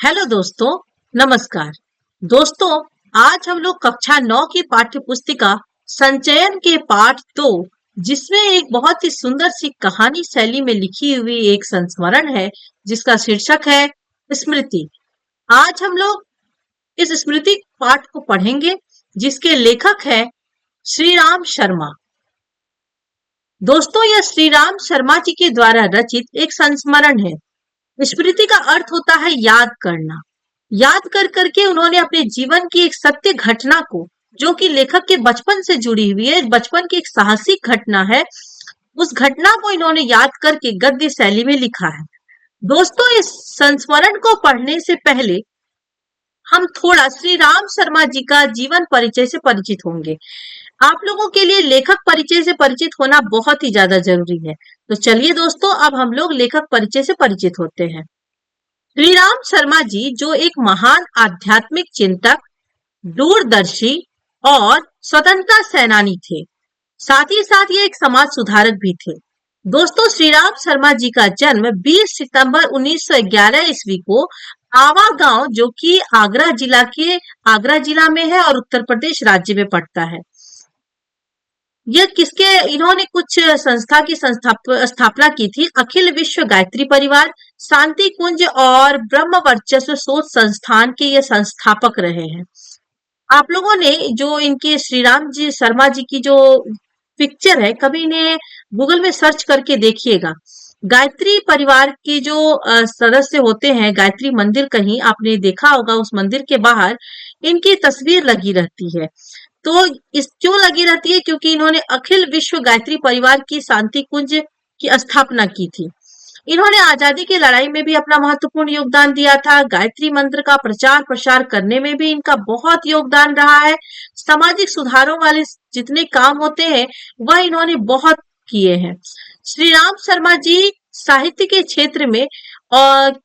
Hello दोस्तों, नमस्कार। दोस्तों, आज हम लोग कक्षा 9 की पाठ्य पुस्तिका संचयन के पाठ 2, जिसमें एक बहुत ही सुंदर सी कहानी शैली में लिखी हुई एक संस्मरण है, जिसका शीर्षक है स्मृति। आज हम लोग इस स्मृति पाठ को पढ़ेंगे, जिसके लेखक है श्री राम शर्मा। दोस्तों, यह श्री राम शर्मा जी के द्वारा रचित एक संस्मरण है। स्मृति का अर्थ होता है याद करना। याद कर करके उन्होंने अपने जीवन की एक सत्य घटना को, जो कि लेखक के बचपन से जुड़ी हुई है, बचपन की एक साहसिक घटना है, उस घटना को इन्होंने याद करके गद्य शैली में लिखा है। दोस्तों, इस संस्मरण को पढ़ने से पहले हम थोड़ा श्री राम शर्मा जी का जीवन परिचय से परिचित होंगे। आप लोगों के लिए लेखक परिचय से परिचित होना बहुत ही ज्यादा जरूरी है। तो चलिए दोस्तों, अब हम लोग लेखक परिचय से परिचित होते हैं। श्री राम शर्मा जी जो एक महान आध्यात्मिक चिंतक, दूरदर्शी और स्वतंत्रता सेनानी थे, साथ ही साथ ये एक समाज सुधारक भी थे। दोस्तों, श्री राम शर्मा जी का जन्म 20 सितंबर 1911 ईस्वी को आवा गांव, जो कि आगरा जिला में है और उत्तर प्रदेश राज्य में पड़ता है। यह किसके इन्होंने कुछ संस्था की स्थापना की थी। अखिल विश्व गायत्री परिवार, शांति कुंज और ब्रह्म वर्चस्व शोध संस्थान के ये संस्थापक रहे हैं। आप लोगों ने जो इनके श्री राम जी शर्मा जी की जो पिक्चर है, कभी इन्हें गूगल में सर्च करके देखिएगा। गायत्री परिवार के जो सदस्य होते हैं, गायत्री मंदिर कहीं आपने देखा होगा, उस मंदिर के बाहर इनकी तस्वीर लगी रहती है। तो इस क्यों लगी रहती है? क्योंकि इन्होंने अखिल विश्व गायत्री परिवार की शांति कुंज की स्थापना की थी। इन्होंने आजादी की लड़ाई में भी अपना महत्वपूर्ण योगदान दिया था। गायत्री मंत्र का प्रचार प्रसार करने में भी इनका बहुत योगदान रहा है। सामाजिक सुधारों वाले जितने काम होते हैं, वह इन्होंने बहुत किए हैं। श्री राम शर्मा जी साहित्य के क्षेत्र में और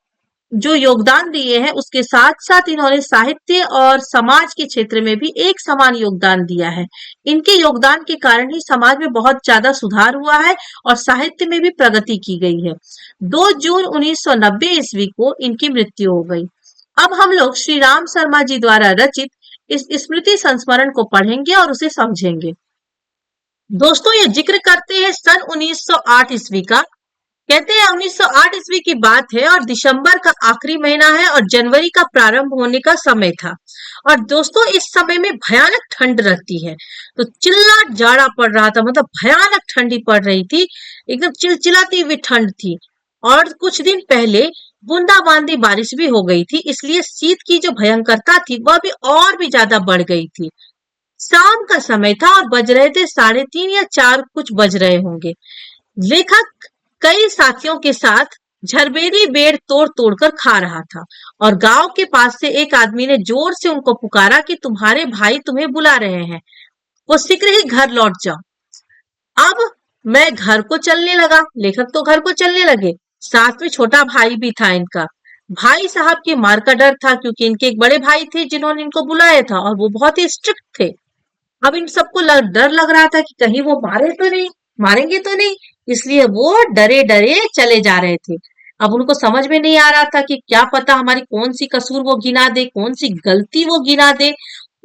जो योगदान दिए हैं, उसके साथ साथ इन्होंने साहित्य और समाज के क्षेत्र में भी एक समान योगदान दिया है। इनके योगदान के कारण ही समाज में बहुत ज्यादा सुधार हुआ है और साहित्य में भी प्रगति की गई है। 2 जून 1990 ईस्वी को इनकी मृत्यु हो गई। अब हम लोग श्री राम शर्मा जी द्वारा रचित इस स्मृति संस्मरण को पढ़ेंगे और उसे समझेंगे। दोस्तों, ये जिक्र करते हैं सन 1908 ईस्वी का। कहते हैं 1908 ईस्वी की बात है और दिसंबर का आखिरी महीना है और जनवरी का प्रारंभ होने का समय था। और दोस्तों, इस समय में भयानक ठंड रहती है, तो चिल्लाट जाड़ा पड़ रहा था, मतलब भयानक ठंडी पड़ रही थी, एकदम चिलचिलाती हुई ठंड थी। और कुछ दिन पहले बूंदाबांदी बारिश भी हो गई थी, इसलिए शीत की जो भयंकरता थी वह भी और भी ज्यादा बढ़ गई थी। शाम का समय था और बज रहे थे 3:30 या 4 कुछ बज रहे होंगे। लेखक कई साथियों के साथ झरबेरी बेर तोड़ तोड़ कर खा रहा था और गांव के पास से एक आदमी ने जोर से उनको पुकारा कि तुम्हारे भाई तुम्हें बुला रहे हैं, वो शीघ्र ही घर लौट जाओ। अब मैं घर को चलने लगा, लेखक तो घर को चलने लगे, साथ में छोटा भाई भी था इनका। भाई साहब की मार का डर था, क्योंकि इनके एक बड़े भाई थे जिन्होंने इनको बुलाया था और वो बहुत ही स्ट्रिक्ट थे। अब इन सबको डर लग रहा था कि कहीं वो मारेंगे तो नहीं, इसलिए वो डरे डरे चले जा रहे थे। अब उनको समझ में नहीं आ रहा था कि क्या पता हमारी कौन सी कसूर वो गिना दे, कौन सी गलती वो गिना दे,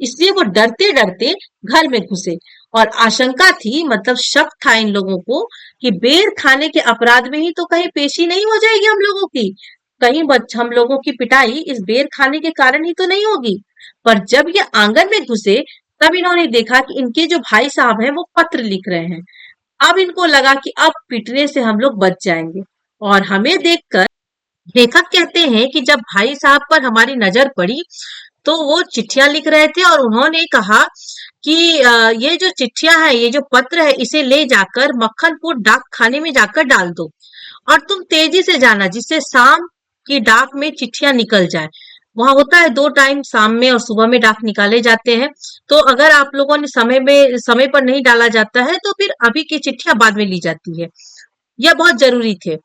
इसलिए वो डरते डरते घर में घुसे। और आशंका थी, मतलब शक था इन लोगों को कि बेर खाने के अपराध में ही तो कहीं पेशी नहीं हो जाएगी हम लोगों की, कहीं हम लोगों की पिटाई इस बेर खाने के कारण ही तो नहीं होगी। पर जब ये आंगन में घुसे, तब इन्होंने देखा कि इनके जो भाई साहब हैं वो पत्र लिख रहे हैं। अब इनको लगा कि अब पिटने से हम लोग बच जाएंगे। और हमें देखकर लेखक कहते हैं कि जब भाई साहब पर हमारी नजर पड़ी तो वो चिट्ठियां लिख रहे थे और उन्होंने कहा कि ये जो चिट्ठियां हैं, ये जो पत्र है, इसे ले जाकर मक्खनपुर डाक खाने में जाकर डाल दो और तुम तेजी से जाना, जिससे शाम की डाक में चिट्ठियां निकल जाए। वहां होता है 2 टाइम, शाम में और सुबह में डाक निकाले जाते हैं। तो अगर आप लोगों ने समय पर नहीं डाला जाता है तो फिर अभी की चिट्ठियां बाद में ली जाती है। यह बहुत जरूरी थे।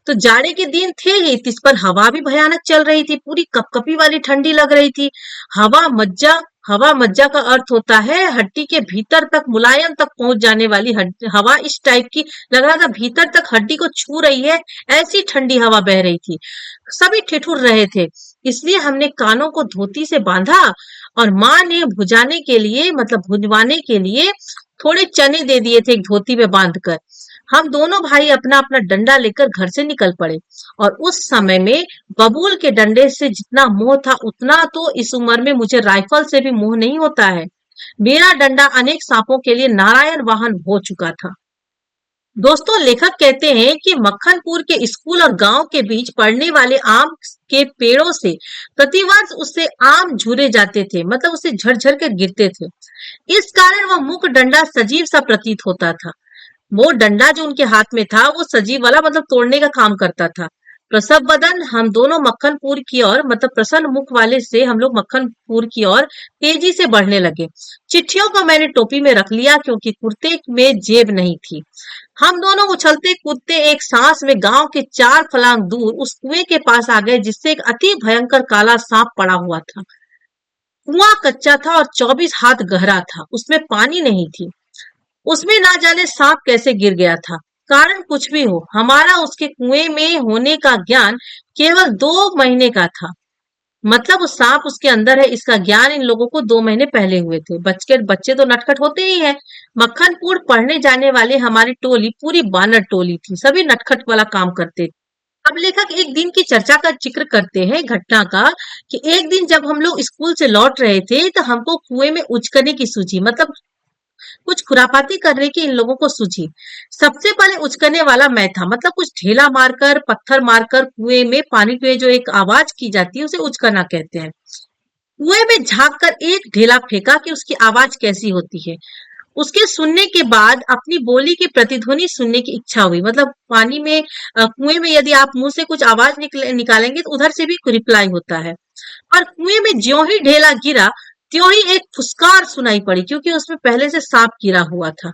तो जाड़े के दिन थे ही, इस पर हवा भी भयानक चल रही थी, पूरी कपकपी वाली ठंडी लग रही थी। हवा मज्जा हवा मज्जा का अर्थ होता है हड्डी के भीतर तक, मुलायम तक पहुंच जाने वाली हवा। इस टाइप की लग रहा था, भीतर तक हड्डी को छू रही है, ऐसी ठंडी हवा बह रही थी। सभी ठिठुर रहे थे, इसलिए हमने कानों को धोती से बांधा और माँ ने भुजाने के लिए, मतलब भुजवाने के लिए थोड़े चने दे दिए थे एक धोती में बांधकर। हम दोनों भाई अपना अपना डंडा लेकर घर से निकल पड़े। और उस समय में बबूल के डंडे से जितना मोह था, उतना तो इस उम्र में मुझे राइफल से भी मोह नहीं होता है। मेरा डंडा अनेक सांपों के लिए नारायण वाहन हो चुका था। दोस्तों, लेखक कहते हैं कि मक्खनपुर के स्कूल और गांव के बीच पड़ने वाले आम के पेड़ों से प्रतिवर्ष उससे आम झुरे जाते थे, मतलब उसे झरझर कर गिरते थे। इस कारण वह मुक डंडा सजीव सा प्रतीत होता था। वो डंडा जो उनके हाथ में था वो सजीव वाला, मतलब तोड़ने का काम करता था। प्रसव बदन हम दोनों मक्खनपुर की ओर, मतलब प्रसन्न मुख वाले से हम लोग मक्खनपुर की ओर तेजी से बढ़ने लगे। चिट्ठियों को मैंने टोपी में रख लिया क्योंकि कुर्ते में जेब नहीं थी। हम दोनों उछलते कूदते एक सांस में गांव के 4 फलांग दूर उस कुएं के पास आ गए जिससे एक अति भयंकर काला सांप पड़ा हुआ था। कुआं कच्चा था और 24 हाथ गहरा था, उसमें पानी नहीं थी। उसमें ना जाने सांप कैसे गिर गया था। कारण कुछ भी हो, हमारा उसके कुएं में होने का ज्ञान केवल 2 महीने का था। मतलब उस सांप उसके अंदर है, इसका ज्ञान इन लोगों को 2 महीने पहले हुए थे। बच्चे तो नटखट होते ही हैं। मक्खनपुर पढ़ने जाने वाले हमारी टोली पूरी बानर टोली थी, सभी नटखट वाला काम करते थे। अब लेखक एक दिन की चर्चा का जिक्र करते हैं, घटना का, कि एक दिन जब हम लोग स्कूल से लौट रहे थे तो हमको कुएं में उचकने की सूझी, मतलब कुछ खुरापाती करने की इन लोगों को सूझी। सबसे पहले उचकने वाला मैं था, मतलब कुछ ढेला मारकर, पत्थर मारकर कुएं में पानी में जो एक आवाज की जाती है उसे उचकना कहते हैं। कुएं में झांक कर एक ढेला फेंका कि उसकी आवाज कैसी होती है। उसके सुनने के बाद अपनी बोली की प्रतिध्वनि सुनने की इच्छा हुई। मतलब पानी में, कुएं में यदि आप मुंह से कुछ आवाज निकालेंगे तो उधर से भी रिप्लाई होता है। और कुएं में ज्यों ही ढेला गिरा त्यों ही एक फुसकार सुनाई पड़ी, क्योंकि उसमें पहले से सांप गिरा हुआ था।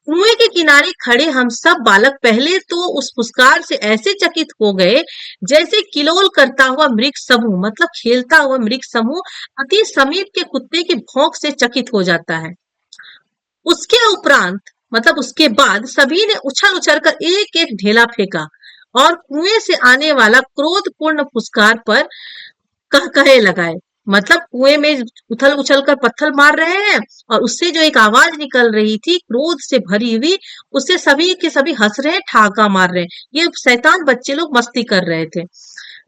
कुएं के किनारे खड़े हम सब बालक पहले तो उस फुसकार से ऐसे चकित हो गए जैसे किलोल करता हुआ मृग समूह, मतलब खेलता हुआ मृग समूह अति समीप के कुत्ते की भौंक से चकित हो जाता है। उसके उपरांत, मतलब उसके बाद सभी ने उछल उछल कर एक एक ढेला फेंका और कुएं से आने वाला क्रोधपूर्ण फुसकार पर कहे लगाए। मतलब कुएं में उछल उछल कर पत्थर मार रहे हैं और उससे जो एक आवाज निकल रही थी क्रोध से भरी हुई, उससे सभी के सभी हंस रहे हैं, ठहाका मार रहे हैं। ये शैतान बच्चे लोग मस्ती कर रहे थे।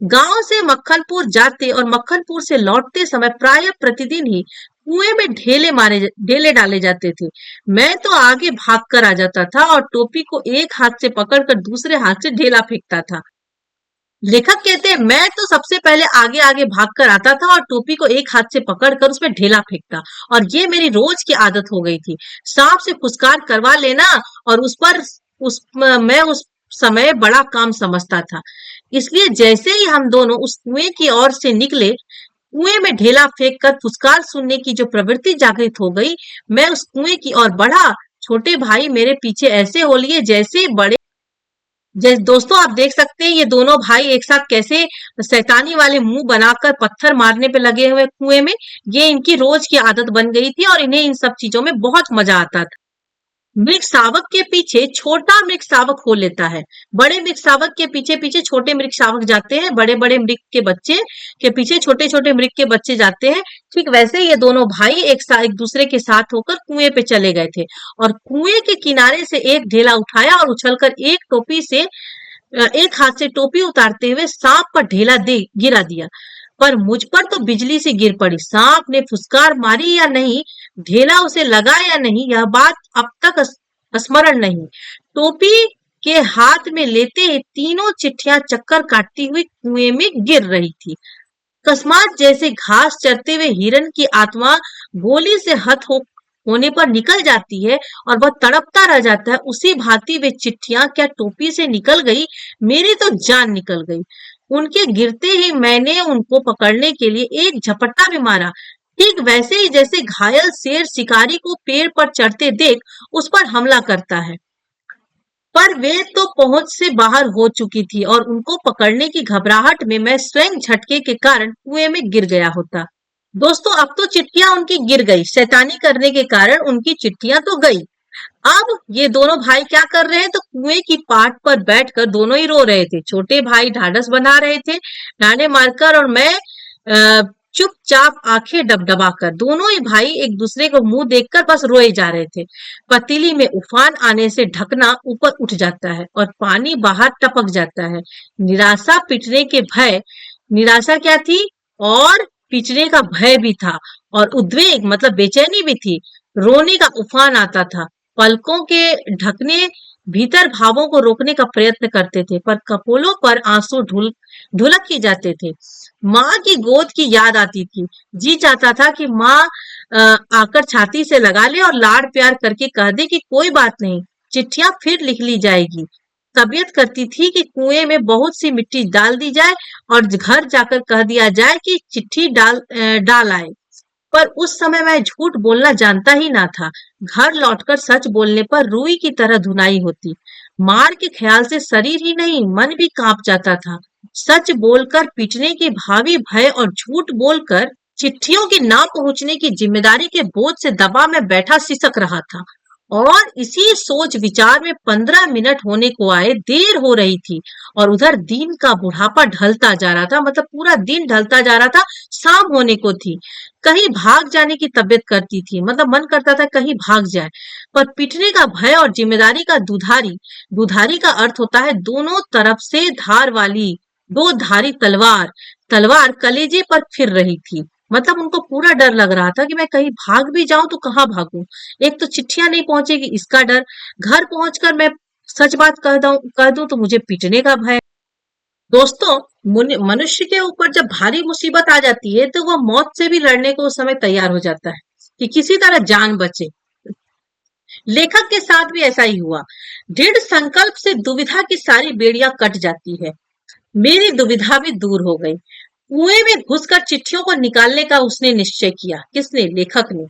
गांव से मक्खनपुर जाते और मक्खनपुर से लौटते समय प्रायः प्रतिदिन ही कुएं में ढेले डाले जाते थे। मैं तो आगे भागकर आ जाता था और टोपी को एक हाथ से पकड़कर दूसरे हाथ से ढेला फेंकता था। लेखक कहते हैं, मैं तो सबसे पहले आगे आगे भागकर आता था और टोपी को एक हाथ से पकड़कर उसमें ढेला फेंकता, और ये मेरी रोज की आदत हो गई थी। सांप से फुसकार करवा लेना और मैं उस समय बड़ा काम समझता था। इसलिए जैसे ही हम दोनों उस कुएं की ओर से निकले, कुएं में ढेला फेंक कर फुसकार सुनने की जो प्रवृत्ति जागृत हो गई, मैं उस कुएं की ओर बढ़ा। छोटे भाई मेरे पीछे ऐसे हो लिए जैसे बड़े। जैसे दोस्तों आप देख सकते हैं ये दोनों भाई एक साथ कैसे शैतानी वाले मुंह बनाकर पत्थर मारने पे लगे हुए कुएं में। ये इनकी रोज की आदत बन गई थी और इन्हें इन सब चीजों में बहुत मजा आता था। मृग शावक के पीछे छोटा मृग शावक हो लेता है, बड़े मृग शावक के पीछे पीछे छोटे मृग शावक जाते हैं, बड़े बड़े मृग के बच्चे के पीछे छोटे छोटे मृग के बच्चे जाते हैं। ठीक वैसे ये दोनों भाई एक दूसरे के साथ होकर कुएं पे चले गए थे और कुएं के किनारे से एक ढेला उठाया और उछलकर एक हाथ से टोपी उतारते हुए सांप पर ढेला दे गिरा दिया। पर मुझ पर तो बिजली से गिर पड़ी। सांप ने फुसकार मारी या नहीं, ढेला उसे लगा या नहीं, यह बात अब तक स्मरण नहीं। टोपी के हाथ में लेते ही तीनों चिट्ठियां चक्कर काटती हुई कुएं में गिर रही थी। अकस्मात जैसे घास चरते हुए हिरन की आत्मा गोली से होने पर निकल जाती है और वह तड़पता रह जाता है, उसी भांति वे चिट्ठियां क्या टोपी से निकल गई। मेरी तो जान निकल गई। उनके गिरते ही मैंने उनको पकड़ने के लिए एक झपट्टा भी मारा, ठीक वैसे ही जैसे घायल शेर शिकारी को पेड़ पर चढ़ते देख उस पर हमला करता है। पर वे तो पहुंच से बाहर हो चुकी थी और उनको पकड़ने की घबराहट में मैं स्वयं झटके के कारण कुएं में गिर गया होता। दोस्तों, अब तो चिट्ठियां उनकी गिर गई, शैतानी करने के कारण उनकी चिट्ठियां तो गई। अब ये दोनों भाई क्या कर रहे हैं, तो कुएं की पाट पर बैठकर दोनों ही रो रहे थे। छोटे भाई ढाढ़स बना रहे थे नाने मारकर, और मैं चुपचाप आंखें डबडबाकर। दोनों ही भाई एक दूसरे को मुंह देखकर बस रोए जा रहे थे। पतीली में उफान आने से ढकना ऊपर उठ जाता है और पानी बाहर टपक जाता है। निराशा पिटने के भय, निराशा क्या थी, और पिटने का भय भी था, और उद्वेग मतलब बेचैनी भी थी। रोने का उफान आता था। पलकों के ढकने भीतर भावों को रोकने का प्रयत्न करते थे, पर कपोलों पर आंसू ढुलक ही जाते थे। माँ की गोद की याद आती थी। जी चाहता था कि माँ आकर छाती से लगा ले और लाड़ प्यार करके कह दे कि कोई बात नहीं, चिट्ठियां फिर लिख ली जाएगी। तबीयत करती थी कि कुएं में बहुत सी मिट्टी डाल दी जाए और घर जाकर कह दिया जाए कि चिट्ठी डाल आए। पर उस समय मैं झूठ बोलना जानता ही ना था। घर लौटकर सच बोलने पर रुई की तरह धुनाई होती। मार के ख्याल से शरीर ही नहीं मन भी कांप जाता था। सच बोलकर पीटने के भावी भय और झूठ बोलकर चिट्ठियों के ना पहुंचने की जिम्मेदारी के बोझ से दबा मैं बैठा सिसक रहा था। और इसी सोच विचार में 15 मिनट होने को आए, देर हो रही थी, और उधर दिन का बुढ़ापा ढलता जा रहा था, मतलब पूरा दिन ढलता जा रहा था, शाम होने को थी। कहीं भाग जाने की तबीयत करती थी, मतलब मन करता था कहीं भाग जाए, पर पिटने का भय और जिम्मेदारी का दुधारी, दुधारी का अर्थ होता है दोनों तरफ से धार वाली दो धारी तलवार। तलवार कलेजे पर फिर रही थी। मतलब उनको पूरा डर लग रहा था कि मैं कहीं भाग भी जाऊं तो कहाँ भागूं। एक तो चिट्ठियां नहीं पहुंचेगी इसका डर, घर पहुंचकर मैं सच बात कह दूं तो मुझे पीटने का भय। दोस्तों, मनुष्य के ऊपर जब भारी मुसीबत आ जाती है तो वह मौत से भी लड़ने को उस समय तैयार हो जाता है कि किसी तरह जान बचे। लेखक के साथ भी ऐसा ही हुआ। दृढ़ संकल्प से दुविधा की सारी बेड़ियां कट जाती है। मेरी दुविधा भी दूर हो गई। कुएं में घुसकर चिट्ठियों को निकालने का उसने निश्चय किया। किसने? लेखक ने।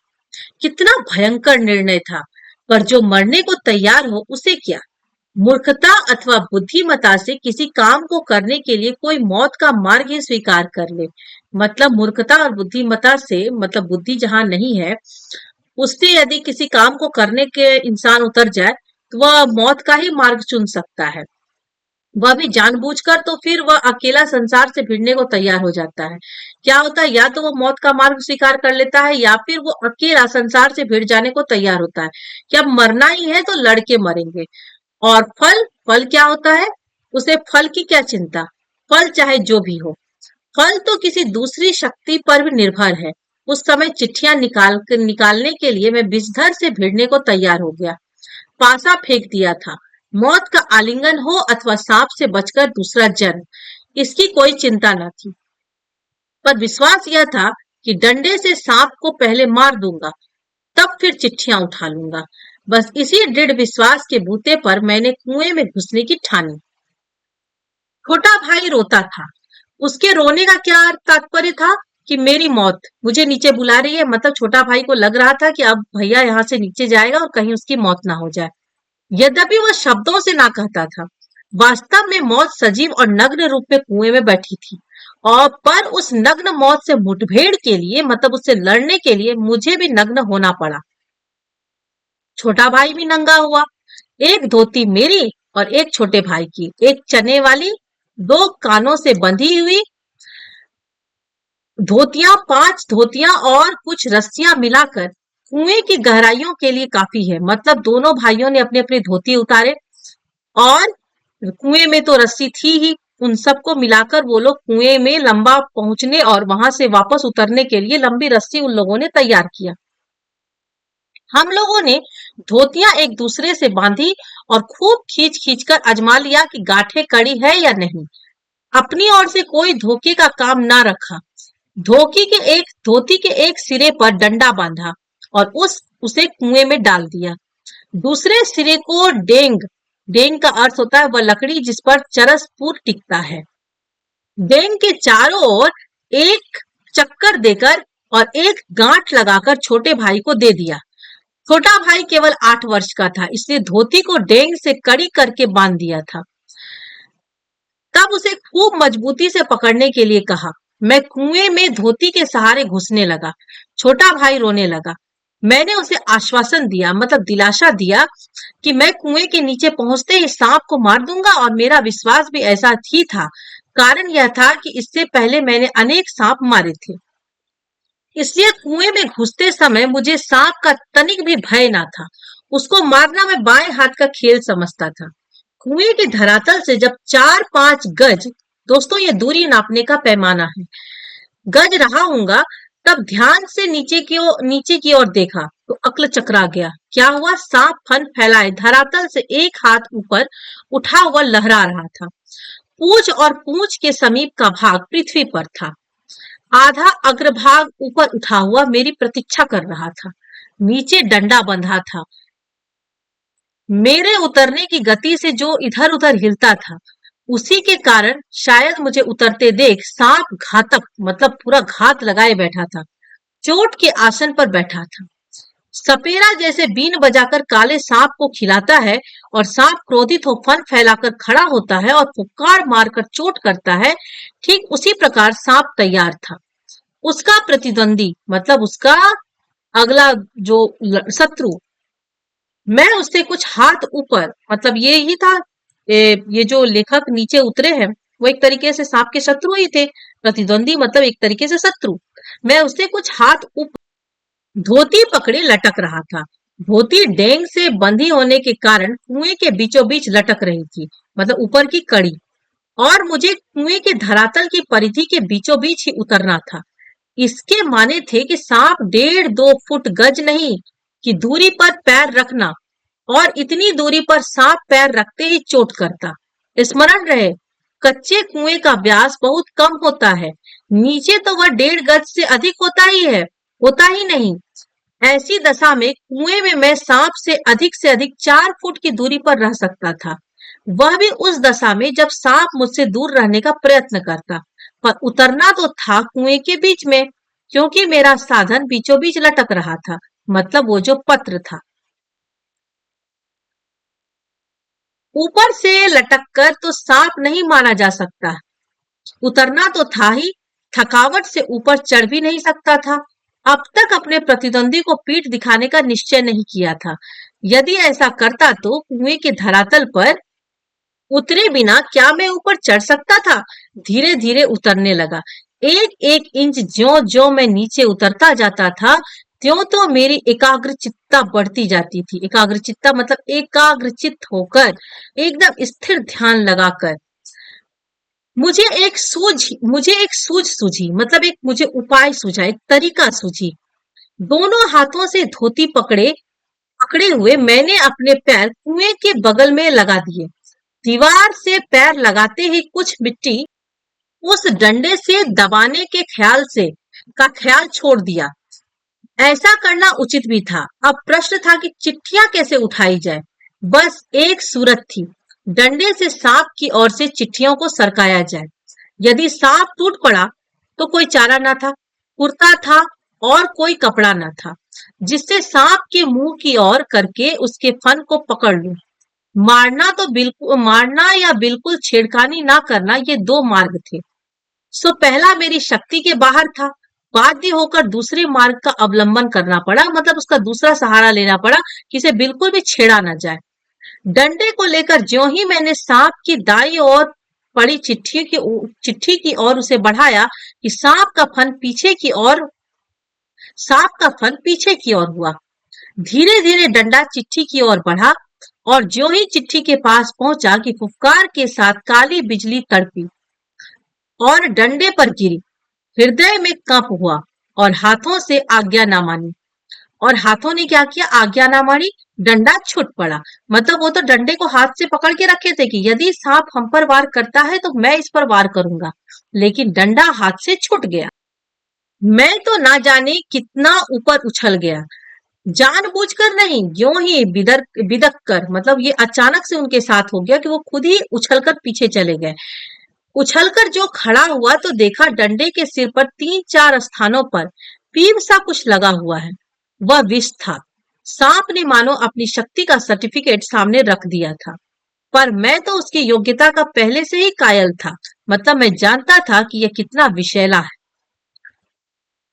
कितना भयंकर निर्णय था, पर जो मरने को तैयार हो उसे क्या। मूर्खता अथवा बुद्धिमता से किसी काम को करने के लिए कोई मौत का मार्ग ही स्वीकार कर ले। मतलब मूर्खता और बुद्धिमता से, मतलब बुद्धि जहां नहीं है उससे यदि किसी काम को करने के इंसान उतर जाए तो वह मौत का ही मार्ग चुन सकता है, वह भी जानबूझकर। तो फिर वह अकेला संसार से भिड़ने को तैयार हो जाता है। क्या होता है, या तो वो मौत का मार्ग स्वीकार कर लेता है या फिर वो अकेला संसार से भिड़ जाने को तैयार होता है कि अब मरना ही है तो लड़के मरेंगे। और फल, फल क्या होता है, उसे फल की क्या चिंता। फल चाहे जो भी हो, फल तो किसी दूसरी शक्ति पर भी निर्भर है। उस समय चिट्ठियां निकालने के लिए मैं बिस्तर से भिड़ने को तैयार हो गया। पासा फेंक दिया था। मौत का आलिंगन हो अथवा सांप से बचकर दूसरा जन्म, इसकी कोई चिंता न थी। पर विश्वास यह था कि डंडे से सांप को पहले मार दूंगा, तब फिर चिट्ठियां उठा लूंगा। बस इसी दृढ़ विश्वास के बूते पर मैंने कुएं में घुसने की ठानी। छोटा भाई रोता था। उसके रोने का क्या तात्पर्य था कि मेरी मौत मुझे नीचे बुला रही है। मतलब छोटा भाई को लग रहा था कि अब भैया यहाँ से नीचे जाएगा और कहीं उसकी मौत ना हो जाए। यद्यपि वह शब्दों से ना कहता था, वास्तव में मौत सजीव और नग्न रूप में कुएं में बैठी थी। और पर उस नग्न मौत से मुठभेड़ के लिए, मतलब उससे लड़ने के लिए मुझे भी नग्न होना पड़ा। छोटा भाई भी नंगा हुआ। एक धोती मेरी और एक छोटे भाई की, एक चने वाली, दो कानों से बंधी हुई धोतियां, 5 धोतियां और कुछ रस्सियां मिलाकर कुएं की गहराइयों के लिए काफी है। मतलब दोनों भाइयों ने अपने अपने धोती उतारे और कुएं में तो रस्सी थी ही, उन सबको मिलाकर वो लोग कुएं में लंबा पहुंचने और वहां से वापस उतरने के लिए लंबी रस्सी उन लोगों ने तैयार किया। हम लोगों ने धोतियां एक दूसरे से बांधी और खूब खींच खींच कर आजमा लिया कि गांठें कड़ी है या नहीं। अपनी ओर से कोई धोखे का काम ना रखा। धोती के एक सिरे पर डंडा बांधा और उसे कुएं में डाल दिया। दूसरे सिरे को डेंग, डेंग का अर्थ होता है वह लकड़ी जिस पर चरस पूर टिकता है, डेंग के चारों ओर एक चक्कर देकर और एक गांठ लगाकर छोटे भाई को दे दिया। छोटा भाई केवल 8 वर्ष का था, इसलिए धोती को डेंग से कड़ी करके बांध दिया था। तब उसे खूब मजबूती से पकड़ने के लिए कहा। मैं कुएं में धोती के सहारे घुसने लगा। छोटा भाई रोने लगा। मैंने उसे आश्वासन दिया, मतलब दिलासा दिया कि मैं कुएं के नीचे पहुंचते ही सांप को मार दूंगा, और मेरा विश्वास भी ऐसा ही था। कारण यह था कि इससे पहले मैंने अनेक सांप मारे थे, इसलिए कुएं में घुसते समय मुझे सांप का तनिक भी भय ना था। उसको मारना मैं बाएं हाथ का खेल समझता था। कुएं के धरातल से जब 4-5 गज, दोस्तों ये दूरी नापने का पैमाना है, गज रहा हूंगा, तब ध्यान से नीचे की ओर देखा तो अक्ल चकरा गया। क्या हुआ? सांप फन फैलाए धरातल से एक हाथ ऊपर उठा हुआ लहरा रहा था। पूंछ और पूंछ के समीप का भाग पृथ्वी पर था। आधा अग्रभाग ऊपर उठा हुआ मेरी प्रतीक्षा कर रहा था। नीचे डंडा बंधा था। मेरे उतरने की गति से जो इधर उधर हिलता था, उसी के कारण शायद मुझे उतरते देख सांप घातक, मतलब पूरा घात लगाए बैठा था, चोट के आसन पर बैठा था। सपेरा जैसे बीन बजाकर काले सांप को खिलाता है और सांप क्रोधित हो फन फैलाकर खड़ा होता है और फुक्कार मारकर चोट करता है, ठीक उसी प्रकार सांप तैयार था। उसका प्रतिद्वंदी, मतलब उसका अगला जो शत्रु, मैं उससे कुछ हाथ ऊपर, मतलब ये ही था। ये जो लेखक नीचे उतरे हैं वो एक तरीके से सांप के शत्रु ही थे। प्रतिद्वंदी मतलब एक तरीके से शत्रु। मैं उससे कुछ हाथ ऊपर धोती पकड़े लटक रहा था। धोती डेंग से बंधी होने के कारण कुएं के बीचों बीच लटक रही थी, मतलब ऊपर की कड़ी, और मुझे कुएं के धरातल की परिधि के बीचों बीच ही उतरना था। इसके माने थे कि सांप 1.5-2 फुट गज नहीं की दूरी पर पैर रखना, और इतनी दूरी पर सांप पैर रखते ही चोट करता। स्मरण रहे, कच्चे कुएं का व्यास बहुत कम होता है, नीचे तो वह 1.5 गज से अधिक होता ही नहीं। ऐसी दशा में कुएं में मैं सांप से अधिक 4 फुट की दूरी पर रह सकता था, वह भी उस दशा में जब सांप मुझसे दूर रहने का प्रयत्न करता। पर उतरना तो था कुएं के बीच में, क्योंकि मेरा साधन बीचों बीच लटक रहा था, मतलब वो जो पत्र था। ऊपर से लटक कर तो सांप नहीं मारा जा सकता, उतरना तो था ही। थकावट से ऊपर चढ़ भी नहीं सकता था। अब तक अपने प्रतिद्वंदी को पीठ दिखाने का निश्चय नहीं किया था। यदि ऐसा करता तो कुएं के धरातल पर उतरे बिना क्या मैं ऊपर चढ़ सकता था? धीरे धीरे उतरने लगा। एक एक इंच ज्यो ज्यो मैं नीचे उतरता जाता था, त्यों तो मेरी एकाग्रचित्ता बढ़ती जाती थी। एकाग्रचित्ता मतलब एकाग्रचित्त होकर, एकदम स्थिर ध्यान लगाकर। मुझे एक सूझ सूझी, मतलब एक मुझे उपाय सूझा, एक तरीका सूझी। दोनों हाथों से धोती पकड़े हुए मैंने अपने पैर कुएं के बगल में लगा दिए। दीवार से पैर लगाते ही कुछ मिट्टी उस डंडे से दबाने के ख्याल छोड़ दिया। ऐसा करना उचित भी था। अब प्रश्न था कि चिट्ठियां कैसे उठाई जाए। बस एक सूरत थी, डंडे से सांप की ओर से चिट्ठियों को सरकाया जाए। यदि सांप टूट पड़ा तो कोई चारा न था। कुर्ता था और कोई कपड़ा न था जिससे सांप के मुंह की ओर करके उसके फन को पकड़ लूं। मारना या बिल्कुल छेड़खानी ना करना, ये 2 मार्ग थे। सो पहला मेरी शक्ति के बाहर था। बाध्य होकर दूसरे मार्ग का अवलंबन करना पड़ा, मतलब उसका दूसरा सहारा लेना पड़ा कि इसे बिल्कुल भी छेड़ा ना जाए। डंडे को लेकर ज्यों ही मैंने सांप की दाईं ओर पड़ी चिट्ठी की ओर उसे बढ़ाया कि सांप का फन पीछे की ओर हुआ। धीरे धीरे डंडा चिट्ठी की ओर बढ़ा, और ज्यों ही चिट्ठी के पास पहुंचा कि फुफकार के साथ काली बिजली तड़पी और डंडे पर गिरी। हृदय में कंप हुआ और हाथों से आज्ञा ना मानी। और हाथों ने क्या किया? आज्ञा ना मानी, डंडा छूट पड़ा। मतलब वो तो डंडे को हाथ से पकड़ के रखे थे कि यदि सांप हम पर वार करता है तो मैं इस पर वार करूंगा, लेकिन डंडा हाथ से छूट गया। मैं तो ना जाने कितना ऊपर उछल गया, जानबूझकर नहीं, यूं ही बिदक कर, मतलब ये अचानक से उनके साथ हो गया कि वो खुद ही उछलकर पीछे चले गए। उछलकर जो खड़ा हुआ तो देखा डंडे के सिर पर 3-4 स्थानों पर पीप सा कुछ लगा हुआ है। वह विष था। सांप ने मानो अपनी शक्ति का सर्टिफिकेट सामने रख दिया था, पर मैं तो उसकी योग्यता का पहले से ही कायल था। मतलब मैं जानता था कि यह कितना विषैला है।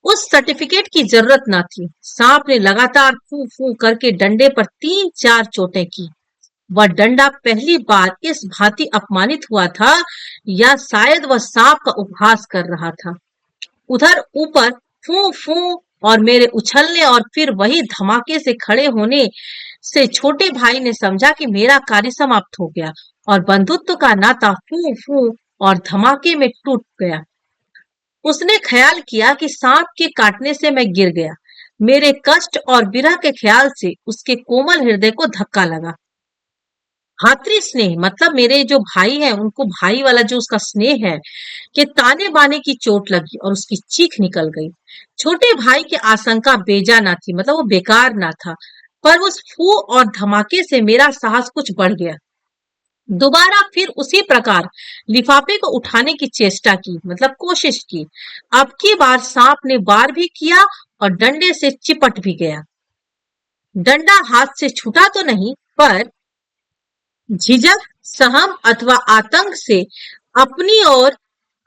उस सर्टिफिकेट की जरूरत ना थी। सांप ने लगातार फू फू करके डंडे पर 3-4 चोटें की। वह डंडा पहली बार इस भांति अपमानित हुआ था, या शायद वह सांप का उपहास कर रहा था। उधर ऊपर फू फू और मेरे उछलने और फिर वही धमाके से खड़े होने से छोटे भाई ने समझा कि मेरा कार्य समाप्त हो गया और बंधुत्व का नाता फू फू और धमाके में टूट गया। उसने ख्याल किया कि सांप के काटने से मैं गिर गया। मेरे कष्ट और विरह के ख्याल से उसके कोमल हृदय को धक्का लगा। भातृ स्नेह मतलब मेरे जो भाई हैं उनको भाई वाला जो उसका स्नेह है कि ताने बाने की चोट लगी और उसकी चीख निकल गई। छोटे भाई की आशंका बेजा ना थी, मतलब वो बेकार ना था, पर उस फू और धमाके से मेरा साहस कुछ बढ़ गया। दोबारा फिर उसी प्रकार लिफाफे को उठाने की चेष्टा की, मतलब कोशिश की। अब की बार सांप ने वार भी किया और डंडे से चिपट भी गया। डंडा हाथ से छूटा तो नहीं, पर झिझक, सहम अथवा आतंक से अपनी ओर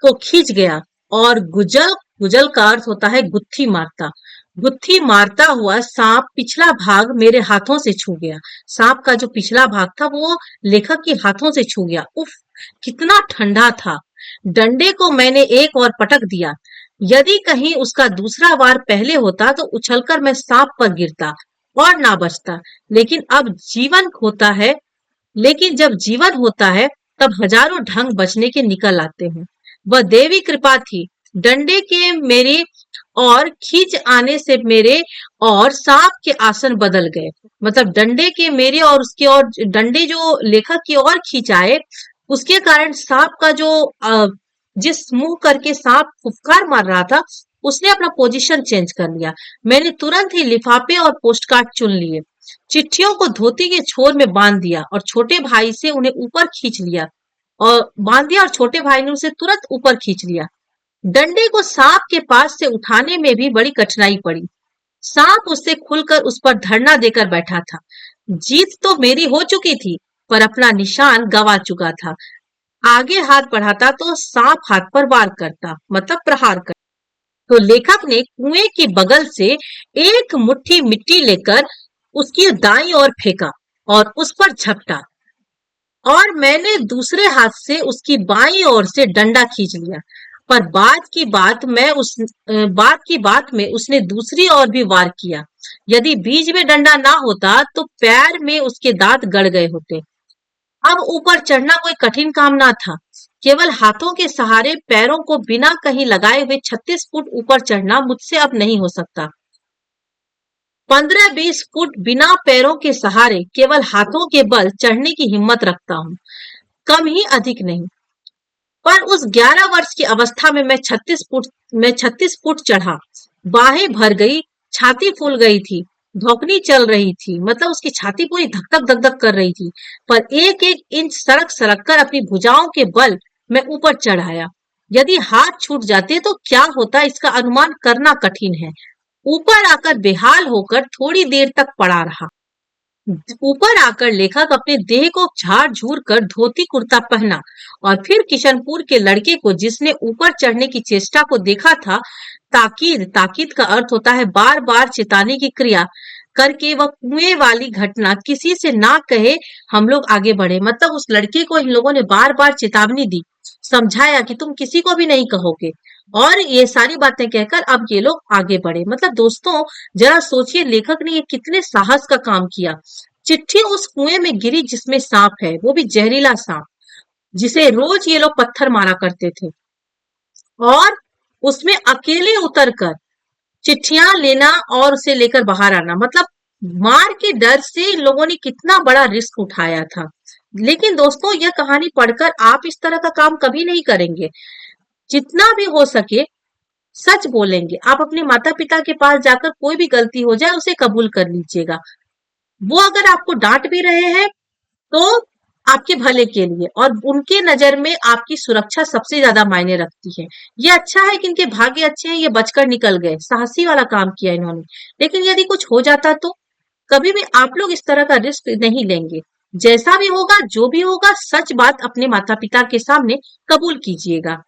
को खींच गया और गुजल गुजल का अर्थ होता है गुत्थी मारता। गुत्थी मारता हुआ सांप पिछला भाग मेरे हाथों से छू गया। सांप का जो पिछला भाग था वो लेखक के हाथों से छू गया। उफ, कितना ठंडा था। डंडे को मैंने एक और पटक दिया। यदि कहीं उसका दूसरा वार पहले होता तो उछलकर मैं सांप पर गिरता और ना बचता। लेकिन जब जीवन होता है तब हजारों ढंग बचने के निकल आते हैं। वह देवी कृपा थी। डंडे के मेरे और खींच आने से मेरे और सांप के आसन बदल गए। मतलब डंडे के मेरे और उसके और डंडे जो लेखक की ओर खींच आए, उसके कारण सांप का जो जिस मुंह करके सांप फुफकार मार रहा था उसने अपना पोजीशन चेंज कर लिया। मैंने तुरंत ही लिफाफे और पोस्टकार्ड चुन लिए, चिट्ठियों को धोती के छोर में बांध दिया और छोटे भाई से उन्हें ऊपर खींच लिया और बांध दिया और छोटे भाई ने उसे तुरंत ऊपर खींच लिया। डंडे को सांप के पास से उठाने में भी बड़ी कठिनाई पड़ी। सांप उससे खुलकर उस पर धरना देकर बैठा था। जीत तो मेरी हो चुकी थी, पर अपना निशान गंवा चुका था। आगे हाथ बढ़ाता तो सांप हाथ पर वार करता, मतलब प्रहार करता। तो लेखक ने कुएं के बगल से एक मुट्ठी मिट्टी लेकर उसकी दाईं ओर फेंका और उस पर झपटा, और मैंने दूसरे हाथ से उसकी बाईं ओर से डंडा खींच लिया। पर बात की बात में उसने दूसरी ओर भी वार किया। यदि बीच में डंडा ना होता तो पैर में उसके दांत गड़ गए होते। अब ऊपर चढ़ना कोई कठिन काम ना था। केवल हाथों के सहारे पैरों को बिना कहीं लगाए हुए 36 फुट ऊपर चढ़ना मुझसे अब नहीं हो सकता। 15-20 फुट बिना पैरों के सहारे केवल हाथों के बल चढ़ने की हिम्मत रखता हूँ, कम ही अधिक नहीं। पर उस 11 वर्ष की अवस्था में मैं 36 फुट चढ़ा। बाहें भर गई, छाती फूल गई थी, धौकनी चल रही थी, मतलब उसकी छाती पूरी धक धक कर रही थी। पर एक एक इंच सरक सरक कर अपनी भुजाओं के बल मैं ऊपर चढ़ आया। यदि हाथ छूट जाते तो क्या होता इसका अनुमान करना कठिन है। ऊपर आकर बेहाल होकर थोड़ी देर तक पड़ा रहा। ऊपर आकर लेखक अपने देह को झाड़ झूर कर धोती कुर्ता पहना और फिर किशनपुर के लड़के को जिसने ऊपर चढ़ने की चेष्टा को देखा था, ताकीद का अर्थ होता है बार बार चेताने की क्रिया करके वह कुएं वाली घटना किसी से ना कहे हम लोग आगे बढ़े। मतलब उस लड़के को इन लोगों ने बार बार चेतावनी दी, समझाया कि तुम किसी को भी नहीं कहोगे, और ये सारी बातें कहकर अब ये लोग आगे बढ़े। मतलब दोस्तों जरा सोचिए लेखक ने ये कितने साहस का काम किया। चिट्ठी उस कुएं में गिरी जिसमें सांप है, वो भी जहरीला सांप, जिसे रोज ये लोग पत्थर मारा करते थे, और उसमें अकेले उतरकर चिट्ठियां लेना और उसे लेकर बाहर आना। मतलब मार के डर से इन लोगों ने कितना बड़ा रिस्क उठाया था। लेकिन दोस्तों यह कहानी पढ़कर आप इस तरह का काम कभी नहीं करेंगे। जितना भी हो सके सच बोलेंगे। आप अपने माता पिता के पास जाकर कोई भी गलती हो जाए उसे कबूल कर लीजिएगा। वो अगर आपको डांट भी रहे हैं तो आपके भले के लिए, और उनके नजर में आपकी सुरक्षा सबसे ज्यादा मायने रखती है। ये अच्छा है कि इनके भाग्य अच्छे हैं, ये बचकर निकल गए, साहसी वाला काम किया इन्होंने। लेकिन यदि कुछ हो जाता कभी भी आप लोग इस तरह का रिस्क नहीं लेंगे। जैसा भी होगा, जो भी होगा, सच बात अपने माता पिता के सामने कबूल कीजिएगा।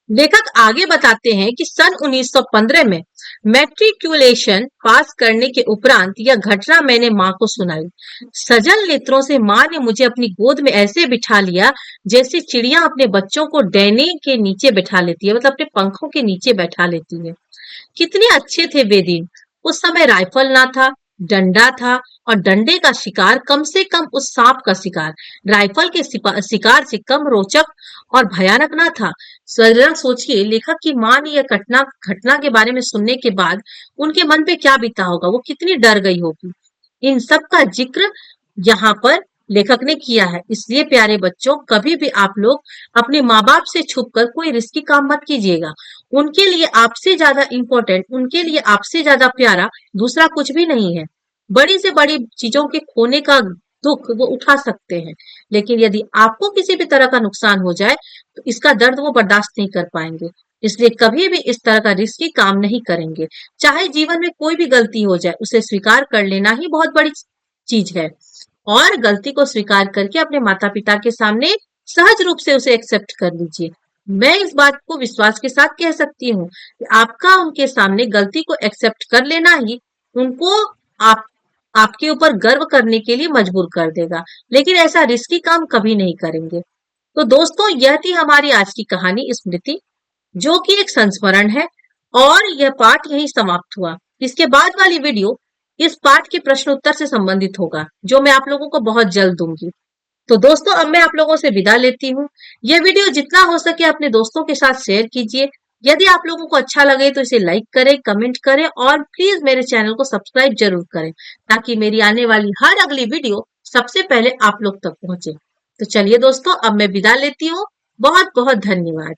लेखक आगे बताते हैं कि सन 1915 में मैट्रिकुलेशन पास करने के उपरांत यह घटना मैंने माँ को सुनाई। सजल नेत्रों से माँ ने मुझे अपनी गोद में ऐसे बिठा लिया जैसे चिड़िया अपने बच्चों को डैने के नीचे बैठा लेती है, मतलब अपने पंखों के नीचे बैठा लेती है। कितने अच्छे थे वे दिन। उस समय राइफल ना था, डंडा था, और डंडे का शिकार कम से कम उस सांप का शिकार राइफल के शिकार से कम रोचक और भयानक ना था। जरा सोचिए, लेखक की माँ ने यह घटना घटना के बारे में सुनने के बाद उनके मन पे क्या बीता होगा, वो कितनी डर गई होगी। इन सब का जिक्र यहाँ पर लेखक ने किया है। इसलिए प्यारे बच्चों, कभी भी आप लोग अपने माँ बाप से छुपकर कोई रिस्की काम मत कीजिएगा। उनके लिए आपसे ज्यादा इंपॉर्टेंट, उनके लिए आपसे ज्यादा प्यारा दूसरा कुछ भी नहीं है। बड़ी से बड़ी चीजों के खोने का दुख वो उठा सकते हैं, लेकिन यदि आपको किसी भी तरह का नुकसान हो जाए तो इसका दर्द वो बर्दाश्त नहीं कर पाएंगे। इसलिए कभी भी इस तरह का रिस्की काम नहीं करेंगे। चाहे जीवन में कोई भी गलती हो जाए, उसे स्वीकार कर लेना ही बहुत बड़ी चीज है। और गलती को स्वीकार करके अपने माता पिता के सामने सहज रूप से उसे एक्सेप्ट कर लीजिए। मैं इस बात को विश्वास के साथ कह सकती हूँ कि आपका उनके सामने गलती को एक्सेप्ट कर लेना ही उनको आप आपके ऊपर गर्व करने के लिए मजबूर कर देगा। लेकिन ऐसा रिस्की काम कभी नहीं करेंगे। तो दोस्तों, यह थी हमारी आज की कहानी स्मृति, जो कि एक संस्मरण है। और यह पाठ यहीं समाप्त हुआ। इसके बाद वाली वीडियो इस पाठ के प्रश्न उत्तर से संबंधित होगा, जो मैं आप लोगों को बहुत जल्द दूंगी। तो दोस्तों, अब मैं आप लोगों से विदा लेती हूँ। यह वीडियो जितना हो सके अपने दोस्तों के साथ शेयर कीजिए। यदि आप लोगों को अच्छा लगे तो इसे लाइक करें, कमेंट करें, और प्लीज मेरे चैनल को सब्सक्राइब जरूर करें, ताकि मेरी आने वाली हर अगली वीडियो सबसे पहले आप लोग तक पहुंचे। तो चलिए दोस्तों, अब मैं विदा लेती हूँ। बहुत बहुत धन्यवाद।